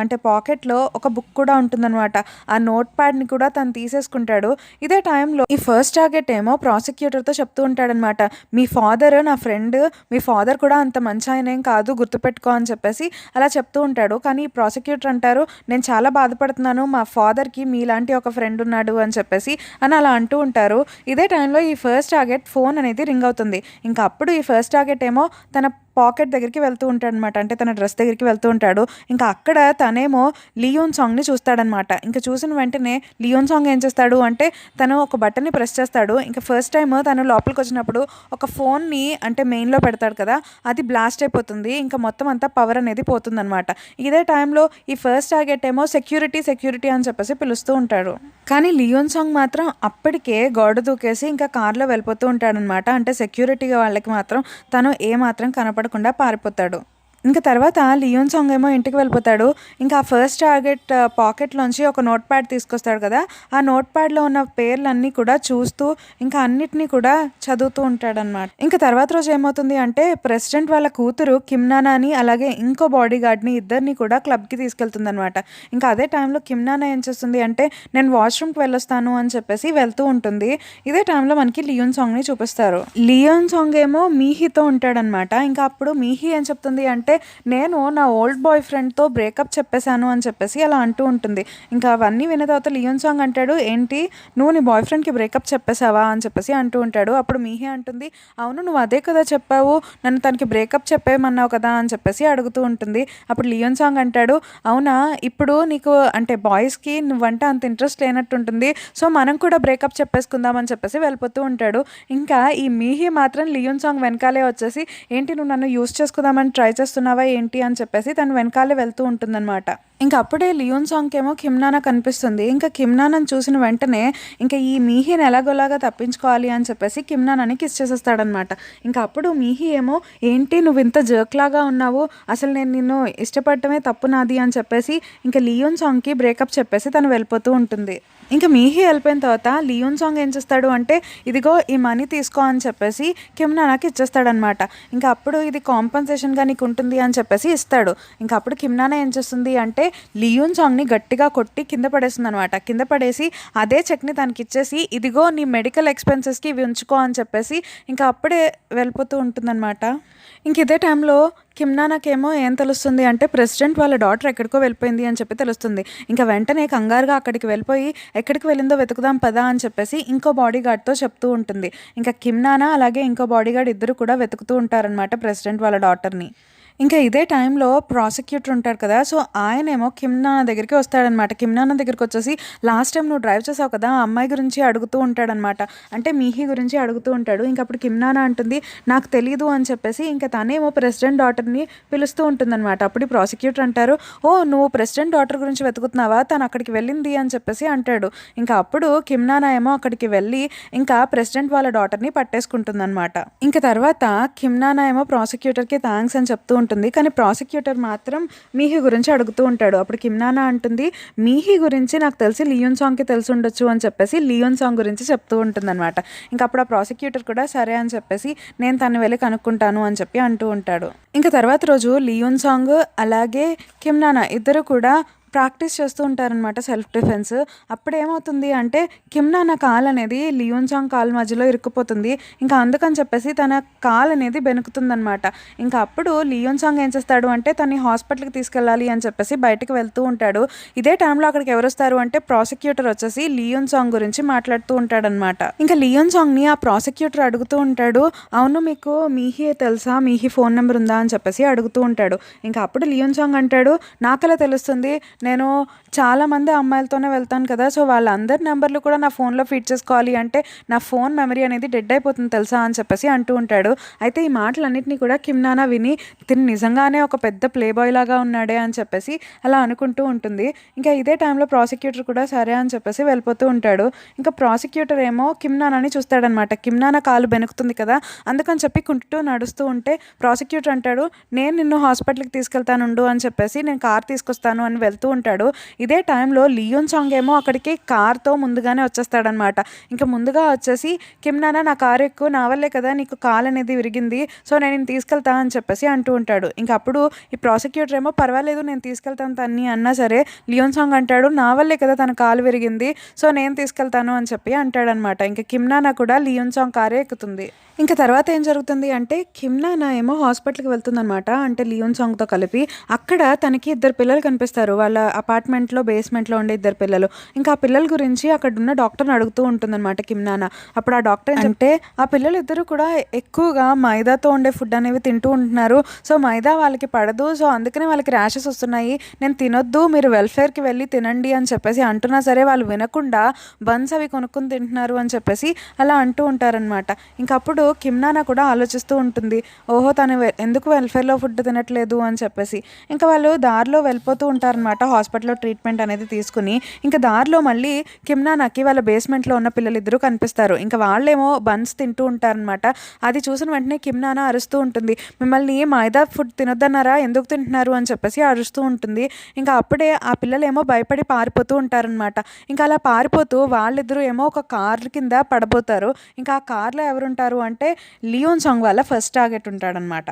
అంటే పాకెట్లో ఒక బుక్ కూడా ఉంటుందన్నమాట. ఆ నోట్ ప్యాడ్ని కూడా తను తీసేసుకుంటాడు. ఇదే టైంలో ఈ ఫస్ట్ టార్గెట్ ఏమో ప్రాసిక్యూటర్తో చెప్తూ ఉంటాడనమాట, మీ ఫాదర్ నా ఫ్రెండ్, మీ ఫాదర్ కూడా అంత మంచి ఆయన ఏం కాదు, గుర్తుపెట్టుకో అని చెప్పేసి అలా చెప్తూ ఉంటాడు. కానీ ఈ ప్రాసిక్యూటర్ అంటారు, నేను చాలా బాధపడుతున్నాను, మా ఫాదర్కి మీలాంటి ఒక ఫ్రెండ్ ఉన్నాడు అని చెప్పేసి అలా అంటూ ఉంటారు. ఇదే టైంలో ఈ ఫస్ట్ టార్గెట్ ఫోన్ అనేది రింగ్ అవుతుంది. ఇంకా అప్పుడు ఈ ఫస్ట్ టార్గెట్ ఏమో తన పాకెట్ దగ్గరికి వెళ్తూ ఉంటాడనమాట. అంటే తన డ్రెస్ దగ్గరికి వెళ్తూ ఉంటాడు. ఇంకా అక్కడ తనేమో లియోన్ సాంగ్ని చూస్తాడనమాట. ఇంకా చూసిన వెంటనే లియోన్ సాంగ్ ఏం చేస్తాడు అంటే, తను ఒక బటన్ని ప్రెస్ చేస్తాడు. ఇంకా ఫస్ట్ టైం తను లోపలికి వచ్చినప్పుడు ఒక ఫోన్ని అంటే మెయిన్లో పెడతాడు కదా, అది బ్లాస్ట్ అయిపోతుంది. ఇంకా మొత్తం అంతా పవర్ అనేది పోతుందనమాట. ఇదే టైంలో ఈ ఫస్ట్ టార్గెట్ ఏమో సెక్యూరిటీ అని చెప్పేసి పిలుస్తూ ఉంటాడు. కానీ లియోన్ సాంగ్ మాత్రం అప్పటికే గోడ దూకేసి ఇంకా కార్లో వెళ్ళిపోతూ ఉంటాడనమాట. అంటే సెక్యూరిటీ వాళ్ళకి మాత్రం తను ఏమాత్రం కనపడకుండా పారిపోతాడు. ఇంకా తర్వాత లియోన్ సాంగ్ ఏమో ఇంటికి వెళ్ళిపోతాడు. ఇంకా ఆ ఫస్ట్ టార్గెట్ పాకెట్లోంచి ఒక నోట్ ప్యాడ్ తీసుకొస్తాడు కదా, ఆ నోట్ ప్యాడ్లో ఉన్న పేర్లన్నీ కూడా చూస్తూ ఇంకా అన్నిటినీ కూడా చదువుతూ ఉంటాడనమాట. ఇంకా తర్వాత రోజు ఏమవుతుంది అంటే, ప్రెసిడెంట్ వాళ్ళ కూతురు కిమ్నానాని అలాగే ఇంకో బాడీ గార్డ్ని ఇద్దరిని కూడా క్లబ్కి తీసుకెళ్తుంది అనమాట. ఇంకా అదే టైంలో కిమ్నానా ఏం చేస్తుంది అంటే, నేను వాష్రూమ్కి వెళ్ళొస్తాను అని చెప్పేసి వెళ్తూ ఉంటుంది. ఇదే టైంలో మనకి లియోన్ సాంగ్ని చూపిస్తారు. లియోన్ సాంగ్ ఏమో మీహీతో ఉంటాడనమాట. ఇంకా అప్పుడు మీహీ ఏం చెప్తుంది అంటే, నేను నా ఓల్డ్ బాయ్ ఫ్రెండ్తో బ్రేకప్ చెప్పేశాను అని చెప్పేసి అలా అంటూ ఉంటుంది. ఇంకా అవన్నీ విన్న తర్వాత లియోన్ సాంగ్ అంటాడు, ఏంటి నువ్వు నీ బాయ్ ఫ్రెండ్కి బ్రేకప్ చెప్పేశావా అని చెప్పేసి అంటూ ఉంటాడు. అప్పుడు మీహీ అంటుంది, అవును నువ్వు అదే కదా చెప్పావు, నన్ను తనకి బ్రేకప్ చెప్పేయమన్నావు కదా అని చెప్పేసి అడుగుతూ ఉంటుంది. అప్పుడు లియోన్ సాంగ్ అంటాడు, అవునా ఇప్పుడు నీకు అంటే బాయ్స్కి నువ్వంటే అంత ఇంట్రెస్ట్ లేనట్టుంటుంది, సో మనం కూడా బ్రేకప్ చెప్పేసుకుందాం అని చెప్పేసి వెళ్ళిపోతూ ఉంటాడు. ఇంకా ఈ మీహీ మాత్రం లియోన్ సాంగ్ వెనకాలే వచ్చేసి, ఏంటి నువ్వు నన్ను యూస్ చేసుకుందామని ట్రై చేస్తున్నావా ఏంటి అని చెప్పేసి తను వెనకాలే వెళ్తూ ఉంటుందన్నమాట. ఇంకా అప్పుడే లియోన్ సాంగ్కి ఏమో కిమ్నానా కనిపిస్తుంది. ఇంకా కిమ్నానాని చూసిన వెంటనే ఇంకా ఈ మీహీని ఎలాగోలాగా తప్పించుకోవాలి అని చెప్పేసి కిమ్నానాని కిస్ చేసేస్తాడనమాట. ఇంకా అప్పుడు మీహీ ఏమో, ఏంటి నువ్వు ఇంత జర్క్ లాగా ఉన్నావు, అసలు నేను నిన్ను ఇష్టపడటమే తప్పు నాది అని చెప్పేసి ఇంకా లియోన్ సాంగ్కి బ్రేకప్ చెప్పేసి తను వెళ్ళిపోతూ ఉంటుంది. ఇంకా మీహీ వెళ్ళిపోయిన తర్వాత లియోన్ సాంగ్ ఏం చేస్తాడు అంటే, ఇదిగో ఈ మనీ తీసుకో అని చెప్పేసి కిమ్నానాకి ఇచ్చేస్తాడనమాట. ఇంకా అప్పుడు ఇది కాంపన్సేషన్గా నీకు ఉంటుంది అని చెప్పేసి ఇస్తాడు. ఇంకా అప్పుడు కిమ్నానా ఏం చేస్తుంది అంటే, లియోన్ సాంగ్ని గట్టిగా కొట్టి కింద పడేస్తుంది అనమాట. కింద పడేసి అదే చెక్ని తనకి ఇచ్చేసి, ఇదిగో నీ మెడికల్ ఎక్స్పెన్సెస్కి ఇవి ఉంచుకో అని చెప్పేసి ఇంకా అప్పుడే వెళ్ళిపోతూ ఉంటుందన్నమాట. ఇంక ఇదే టైంలో కిమ్నానాకేమో ఏం తెలుస్తుంది అంటే, ప్రెసిడెంట్ వాళ్ళ డాటర్ ఎక్కడికో వెళ్ళిపోయింది అని చెప్పి తెలుస్తుంది. ఇంకా వెంటనే కంగారుగా అక్కడికి వెళ్ళిపోయి, ఎక్కడికి వెళ్ళిందో వెతుకుదాం పదా అని చెప్పేసి ఇంకో బాడీ గార్డ్తో చెప్తూ ఉంటుంది. ఇంకా కిమ్నానా అలాగే ఇంకో బాడీ గార్డ్ ఇద్దరు కూడా వెతుకుతూ ఉంటారనమాట ప్రెసిడెంట్ వాళ్ళ డాటర్ని. ఇంకా ఇదే టైంలో ప్రాసిక్యూటర్ ఉంటాడు కదా, సో ఆయనేమో కిమ్నానా దగ్గరికి వస్తాడనమాట. కిమ్నానా దగ్గరికి వచ్చేసి, లాస్ట్ టైం నువ్వు డ్రైవ్ చేసావు కదా, ఆ అమ్మాయి గురించి అడుగుతూ ఉంటాడనమాట. అంటే మీహీ గురించి అడుగుతూ ఉంటాడు. ఇంక అప్పుడు కిమ్నానా అంటుంది, నాకు తెలీదు అని చెప్పేసి ఇంకా తనేమో ప్రెసిడెంట్ డాటర్ని పిలుస్తూ ఉంటుందన్నమాట. అప్పుడు ప్రాసిక్యూటర్ అంటారు, ఓ నువ్వు ప్రెసిడెంట్ డాటర్ గురించి వెతుకుతున్నావా, తను అక్కడికి వెళ్ళింది అని చెప్పేసి అంటాడు. ఇంకా అప్పుడు కిమ్నానా ఏమో అక్కడికి వెళ్ళి ఇంకా ప్రెసిడెంట్ వాళ్ళ డాటర్ని పట్టేసుకుంటుందన్నమాట. ఇంకా తర్వాత కిమ్నానా ఏమో ప్రాసిక్యూటర్కి థ్యాంక్స్ అని చెప్తూ ఉంటుంది. కానీ ప్రాసిక్యూటర్ మాత్రం మీహీ గురించి అడుగుతూ ఉంటాడు. అప్పుడు కిమ్నానా అంటుంది, మీహీ గురించి నాకు తెలిసి లియోన్ సాంగ్కి తెలిసి ఉండొచ్చు అని చెప్పేసి లియోన్ సాంగ్ గురించి చెప్తూ ఉంటుందన్నమాట. ఇంకా అప్పుడు ఆ ప్రాసిక్యూటర్ కూడా సరే అని చెప్పేసి, నేను తను వెళ్ళి కనుక్కుంటాను అని చెప్పి అంటూ ఉంటాడు. ఇంకా తర్వాత రోజు లియోన్ సాంగ్ అలాగే కిమ్నానా ఇద్దరు కూడా ప్రాక్టీస్ చేస్తూ ఉంటారనమాట సెల్ఫ్ డిఫెన్స్. అప్పుడు ఏమవుతుంది అంటే, కిమ్నానా కాల్ అనేది లియోన్ సాంగ్ కాల్ మధ్యలో ఇరుక్కుపోతుంది. ఇంకా అందుకని చెప్పేసి తన కాల్ అనేది బెనుకుతుందనమాట. ఇంకా అప్పుడు లియోన్ సాంగ్ ఏం చేస్తాడు అంటే, తన్ని హాస్పిటల్కి తీసుకెళ్ళాలి అని చెప్పేసి బయటకు వెళ్తూ ఉంటాడు. ఇదే టైంలో అక్కడికి ఎవరు వస్తారు అంటే, ప్రాసిక్యూటర్ వచ్చేసి లియోన్ సాంగ్ గురించి మాట్లాడుతూ ఉంటాడనమాట. ఇంకా లియోన్ సాంగ్ని ఆ ప్రాసిక్యూటర్ అడుగుతూ ఉంటాడు, అవును మీకు మీహీ తెలుసా, మీహీ ఫోన్ నెంబర్ ఉందా అని చెప్పేసి అడుగుతూ ఉంటాడు. ఇంకా అప్పుడు లియోన్ సాంగ్ అంటాడు, నాకలా తెలుస్తుంది, నేను చాలామంది అమ్మాయిలతోనే వెళ్తాను కదా! సో, వాళ్ళందరి నంబర్‌లు కూడా నా ఫోన్‌లో ఫీడ్ చేసుకోవాలి అంటే నా ఫోన్ మెమరీ అనేది డెడ్ అయిపోతుంది తెలుసా అని చెప్పేసి అంటూ ఉంటాడు. అయితే ఈ మాటలన్నిటిని కూడా కిమ్ నానా విని తిను నిజంగానే ఒక పెద్ద ప్లే బాయ్ లాగా ఉన్నాడే అని చెప్పేసి అలా అనుకుంటూ ఉంటుంది. ఇంకా ఇదే టైంలో ప్రాసిక్యూటర్ కూడా సరే అని చెప్పేసి వెళ్ళిపోతూ ఉంటాడు. ఇంకా ప్రాసిక్యూటర్ ఏమో కిమ్ నానాని చూస్తాడనమాట. కిమ్ నానా కాలు బెణుకుతుంది కదా! అందుకని చెప్పి కుంటూ నడుస్తూ ఉంటే ప్రాసిక్యూటర్ అంటాడు, "నేను నిన్ను హాస్పిటల్‌కి తీసుకెళ్తానుండు" అని చెప్పేసి నేను కార్ తీసుకొస్తాను అని వెళ్తూ ఉంటాడు. ఇదే టైంలో లియోన్ సాంగ్ ఏమో అక్కడికి కార్‌తో ముందుగానే వచ్చేస్తాడనమాట. ఇంకా ముందుగా వచ్చేసి, "కిమ్ నానా నా కారు ఎక్కు, నా వల్లే కదా నీకు కాలనేది విరిగింది. సో, నేను నిన్ను తీసుకెళ్తా" అని చెప్పేసి అంటూ ఉంటాడు. ఇంక అప్పుడు ఈ ప్రాసిక్యూటర్ ఏమో, "పర్వాలేదు నేను తీసుకెళ్తాను తన్ని" అన్నా సరే లియోన్ సాంగ్ అంటాడు, "నా వల్లే కదా తన కాలు విరిగింది. సో, నేను తీసుకెళ్తాను" అని చెప్పి అంటాడనమాట. ఇంక కిమ్ నానా కూడా లియోన్ సాంగ్ కారే ఎక్కుతుంది. ఇంక తర్వాత ఏం జరుగుతుంది అంటే కిమ్ నానా ఏమో హాస్పిటల్‌కి వెళ్తుందనమాట. అంటే లియోన్ సాంగ్‌తో కలిపి. అక్కడ తనకి ఇద్దరు పిల్లలు కనిపిస్తారు. వాళ్ళ అపార్ట్మెంట్‌లో బేస్మెంట్‌లో ఉండే ఇద్దరు పిల్లలు. ఇంకా ఆ పిల్లల గురించి అక్కడున్న డాక్టర్‌ని అడుగుతూ ఉంటుందనమాట కిమ్ నానా. అప్పుడు ఆ డాక్టర్ ఏం అంటే ఆ పిల్లలిద్దరూ కూడా ఎక్కువగా మైదాతో ఉండే ఫుడ్ అనేవి తింటూ ఉంటున్నారు. సో, మైదా వాళ్ళకి పడదు. సో, అందుకనే వాళ్ళకి ర్యాషెస్ వస్తున్నాయి. నేను తినొద్దు, మీరు వెల్‌ఫేర్‌కి వెళ్ళి తినండి అని చెప్పేసి అంటున్నా సరే వాళ్ళు వినకుండా బన్స్ అవి కొనుక్కొని తింటున్నారు అని చెప్పేసి అలా అంటూ ఉంటారనమాట. ఇంకప్పుడు కిమ్ నానా కూడా ఆలోచిస్తూ ఉంటుంది. ఓహో! తను ఎందుకు వెల్‌ఫేర్‌లో ఫుడ్ తినట్లేదు అని చెప్పేసి. ఇంకా వాళ్ళు దారిలో వెళ్ళిపోతూ ఉంటారనమాట హాస్పిటల్‌లో ట్రీట్మెంట్ అనేది తీసుకుని. ఇంకా దారిలో మళ్ళీ కిమ్ నానాకి వాళ్ళ బేస్మెంట్‌లో ఉన్న పిల్లలిద్దరూ కనిపిస్తారు. ఇంకా వాళ్ళేమో బన్స్ తింటూ ఉంటారనమాట. అది చూసిన వెంటనే కిమ్ నానా అరుస్తూ ఉంటుంది. "మిమ్మల్ని మైదా ఫుడ్ తినొద్దన్నారా? ఎందుకు తింటున్నారు?" అని చెప్పేసి అరుస్తూ ఉంటుంది. ఇంకా అప్పుడే ఆ పిల్లలేమో భయపడి పారిపోతూ ఉంటారనమాట. ఇంకా అలా పారిపోతూ వాళ్ళిద్దరూ ఏమో ఒక కార్ కింద పడబోతారు. ఇంకా ఆ కార్‌లో ఎవరుంటారు అంటే లియోన్ సాంగ్ వాళ్ళ ఫస్ట్ టార్గెట్ ఉంటాడనమాట.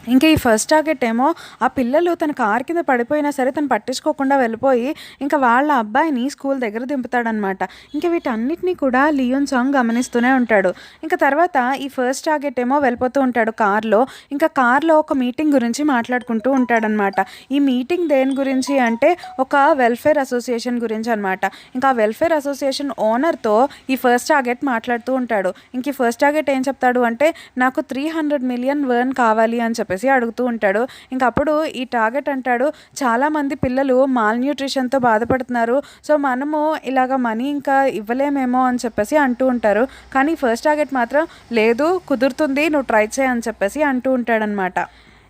ఇంకా ఈ ఫస్ట్ టార్గెట్ ఏమో ఆ పిల్లలు తన కారు కింద పడిపోయినా సరే తను పట్టించుకోకుండా వెళ్ళిపోయి ఇంకా వాళ్ళ అబ్బాయిని స్కూల్ దగ్గర దింపుతాడనమాట. ఇంకా వీటన్నిటిని కూడా లియోన్ సాంగ్ గమనిస్తూనే ఉంటాడు. ఇంకా తర్వాత ఈ ఫస్ట్ టార్గెట్ ఏమో వెళ్ళిపోతూ ఉంటాడు కార్లో. ఇంకా కార్లో ఒక మీటింగ్ గురించి మాట్లాడుకుంటూ ఉంటాడనమాట. ఈ మీటింగ్ దేని గురించి అంటే ఒక వెల్ఫేర్ అసోసియేషన్ గురించి అనమాట. ఇంకా ఆ వెల్ఫేర్ అసోసియేషన్ ఓనర్తో ఈ ఫస్ట్ టార్గెట్ మాట్లాడుతూ ఉంటాడు. ఇంక ఈ ఫస్ట్ టార్గెట్ ఏం చెప్తాడు అంటే నాకు 300 మిలియన్ వర్న్ కావాలి అని చెప్పేసి అడుగుతూ ఉంటాడు. ఇంక అప్పుడు ఈ టార్గెట్ అంటాడు, చాలామంది పిల్లలు మాల్ న్యూట్రిషన్తో బాధపడుతున్నారు. సో, మనము ఇలాగ మనీ ఇంకా ఇవ్వలేమేమో అని చెప్పేసి అంటూ ఉంటారు. కానీ ఫస్ట్ టార్గెట్ మాత్రం లేదు, కుదురుతుంది, నువ్వు ట్రై చేయి అని చెప్పేసి అంటూ ఉంటాడనమాట.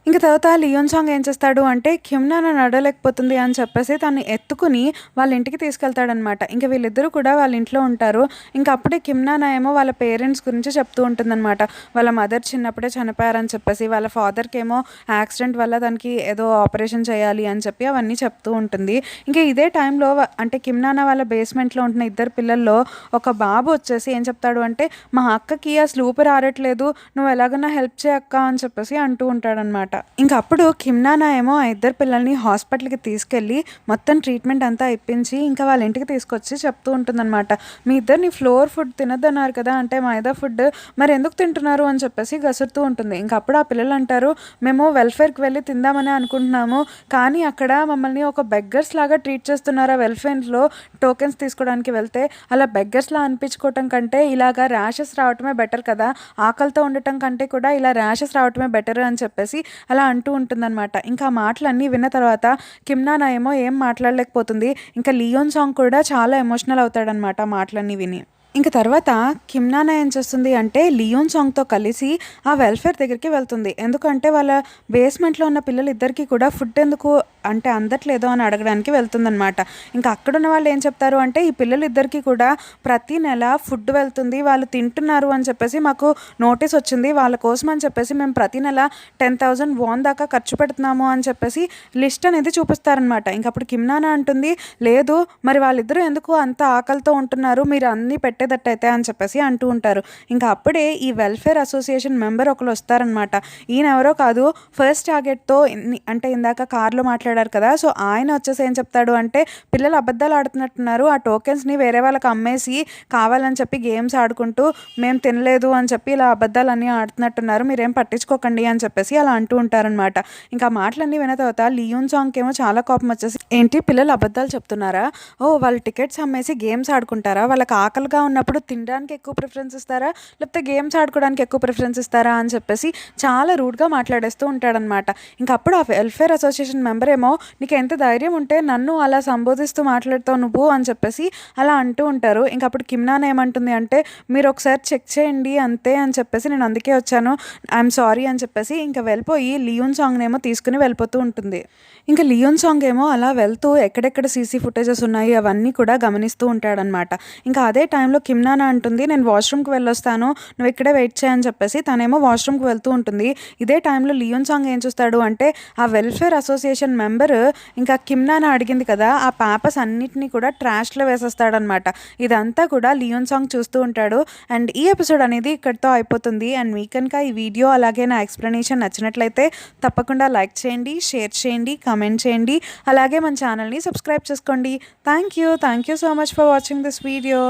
ఇంక తర్వాత లియోన్ సాంగ్ ఏం చేస్తాడు అంటే కిమ్ నానా నడవలేకపోతుంది అని చెప్పేసి తను ఎత్తుకుని వాళ్ళ ఇంటికి తీసుకెళ్తాడనమాట. ఇంక వీళ్ళిద్దరూ కూడా వాళ్ళ ఇంట్లో ఉంటారు. ఇంక అప్పుడే కిమ్ నానా ఏమో వాళ్ళ పేరెంట్స్ గురించి చెప్తూ ఉంటుందన్నమాట. వాళ్ళ మదర్ చిన్నప్పుడే చనిపోయారని చెప్పేసి, వాళ్ళ ఫాదర్కి ఏమో యాక్సిడెంట్ వల్ల తనకి ఏదో ఆపరేషన్ చేయాలి అని చెప్పి అవన్నీ చెప్తూ ఉంటుంది. ఇంకా ఇదే టైంలో అంటే కిమ్ నానా వాళ్ళ బేస్మెంట్లో ఉంటున్న ఇద్దరు పిల్లల్లో ఒక బాబు వచ్చేసి ఏం చెప్తాడు అంటే, మా అక్కకి అసలు ఊపిరి ఆడట్లేదు, నువ్వు ఎలాగైనా హెల్ప్ చేయక్క అని చెప్పేసి అంటూ ఉంటాడనమాట. ఇంకా అప్పుడు కిమ్ నానా ఏమో ఆ ఇద్దరు పిల్లల్ని హాస్పిటల్కి తీసుకెళ్ళి మొత్తం ట్రీట్మెంట్ అంతా ఇప్పించి ఇంకా వాళ్ళ ఇంటికి తీసుకొచ్చి చెప్తూ ఉంటుందన్నమాట. మీ ఇద్దరిని ఫ్లోర్ ఫుడ్ తినొద్దన్నారు కదా, అంటే మైదా ఫుడ్, మరి ఎందుకు తింటున్నారు అని చెప్పేసి గసురుతూ ఉంటుంది. ఇంకా అప్పుడు ఆ పిల్లలు అంటారు, మేము వెల్ఫేర్కి వెళ్ళి తిందామని అనుకుంటున్నాము, కానీ అక్కడ మమ్మల్ని ఒక బెగ్గర్స్ లాగా ట్రీట్ చేస్తున్నారు. ఆ వెల్ఫేర్లో టోకెన్స్ తీసుకోవడానికి వెళ్తే అలా బెగ్గర్స్లా అనిపించుకోవటం కంటే ఇలాగా ర్యాషెస్ రావటమే బెటర్ కదా, ఆకలితో ఉండటం కంటే కూడా ఇలా ర్యాషెస్ రావటమే బెటర్ అని చెప్పేసి అలా అంటూ ఉంటుందన్నమాట. ఇంకా ఆ మాటలన్నీ విన్న తర్వాత కిమ్ నానా ఏమో ఏం మాట్లాడలేకపోతుంది. ఇంకా లియోన్ సాంగ్ కూడా చాలా ఎమోషనల్ అవుతాడనమాట ఆ మాటలన్నీ విని. ఇంక తర్వాత కిమ్ నానా ఏం చేస్తుంది అంటే లియోన్ సాంగ్తో కలిసి ఆ వెల్ఫేర్ దగ్గరికి వెళ్తుంది. ఎందుకంటే వాళ్ళ బేస్మెంట్లో ఉన్న పిల్లలిద్దరికీ కూడా ఫుడ్ ఎందుకు అంటే అందట్లేదు అని అడగడానికి వెళ్తుందనమాట. ఇంకా అక్కడున్న వాళ్ళు ఏం చెప్తారు అంటే, ఈ పిల్లలిద్దరికీ కూడా ప్రతి నెల ఫుడ్ వెళ్తుంది, వాళ్ళు తింటున్నారు అని చెప్పేసి మాకు నోటీస్ వచ్చింది, వాళ్ళ కోసం అని చెప్పేసి మేము ప్రతి నెల 10,000 వాన్ దాకా ఖర్చు పెడుతున్నాము అని చెప్పేసి లిస్ట్ అనేది చూపిస్తారనమాట. ఇంక అప్పుడు కిమ్ నానా అంటుంది, లేదు మరి వాళ్ళిద్దరూ ఎందుకు అంత ఆకలితో ఉంటున్నారు, మీరు అన్నీ పెట్టేటట్టయితే అని చెప్పేసి అంటూ ఉంటారు. ఇంకా అప్పుడే ఈ వెల్ఫేర్ అసోసియేషన్ మెంబర్ ఒకరు వస్తారనమాట. ఈయన ఎవరో కాదు, ఫస్ట్ టార్గెట్తో అంటే ఇందాక కార్లో మాట్లాడారు కదా, సో ఆయన వచ్చేసి ఏం చెప్తాడు అంటే, పిల్లలు అబద్ధాలు ఆడుతున్నట్టున్నారు, ఆ టోకెన్స్ని వేరే వాళ్ళకి అమ్మేసి కావాలని చెప్పి గేమ్స్ ఆడుకుంటూ మేము తినలేదు అని చెప్పి ఇలా అబద్ధాలన్నీ ఆడుతున్నట్టున్నారు, మీరేం పట్టించుకోకండి అని చెప్పేసి అలా అంటూ ఉంటారనమాట. ఇంకా మాటలన్నీ విన్న తర్వాత లియోన్ సాంగ్కి ఏమో చాలా కోపం వచ్చేసి, ఏంటి పిల్లలు అబద్ధాలు చెప్తున్నారా, ఓ వాళ్ళు టికెట్స్ అమ్మేసి గేమ్స్ ఆడుకుంటారా, వాళ్ళకి ఆకలిగా ఉన్నప్పుడు తినడానికి ఎక్కువ ప్రిఫరెన్స్ ఇస్తారా, లేకపోతే గేమ్స్ ఆడుకోవడానికి ఎక్కువ ప్రిఫరెన్స్ ఇస్తారా అని చెప్పేసి చాలా రూడ్గా మాట్లాడేస్తూ ఉంటాడనమాట. ఇంకా అప్పుడు ఆ వెల్ఫేర్ అసోసియేషన్ మెంబర్ ఏమో, నీకు ఎంత ధైర్యం ఉంటే నన్ను అలా సంబోధిస్తూ మాట్లాడుతావు నువ్వు అని చెప్పేసి అలా అంటూ ఉంటారు. ఇంక అప్పుడు కిమ్నాన్ ఏమంటుంది అంటే, మీరు ఒకసారి చెక్ చేయండి అంతే అని చెప్పేసి, నేను అందుకే వచ్చాను, ఐఎమ్ సారీ అని చెప్పేసి ఇంకా వెళ్ళిపోయి లియోన్ సాంగ్నేమో తీసుకుని వెళ్ళిపోతూ ఉంటుంది. ఇంకా లియోన్ సాంగ్ ఏమో అలా వెళ్తూ ఎక్కడెక్కడ సీసీ ఫుటేజెస్ ఉన్నాయి అవన్నీ కూడా గమనిస్తూ ఉంటాడనమాట. ఇంకా అదే టైంలో కిమ్నానా అంటుంది, నేను వాష్రూమ్కి వెళ్ళొస్తాను, నువ్వు ఇక్కడే వెయిట్ చేయని చెప్పేసి తనేమో వాష్రూమ్కి వెళ్తూ ఉంటుంది. ఇదే టైంలో లియోన్ సాంగ్ ఏం చూస్తాడు అంటే, ఆ వెల్ఫేర్ అసోసియేషన్ మెంబర్ ఇంకా కిమ్నానా అడిగింది కదా ఆ పేపర్స్ అన్నిటినీ కూడా ట్రాష్లో వేసేస్తాడనమాట. ఇదంతా కూడా లియోన్ సాంగ్ చూస్తూ ఉంటాడు. అండ్ ఈ ఎపిసోడ్ అనేది ఇక్కడితో అయిపోతుంది. అండ్ మీకు కనుక ఈ వీడియో అలాగే నా ఎక్స్ప్లెనేషన్ నచ్చినట్లయితే తప్పకుండా లైక్ చేయండి, షేర్ చేయండి, కామెంట్ చేయండి. అలాగే మన ఛానల్ని సబ్స్క్రైబ్ చేసుకోండి. Thank you so much for watching this video.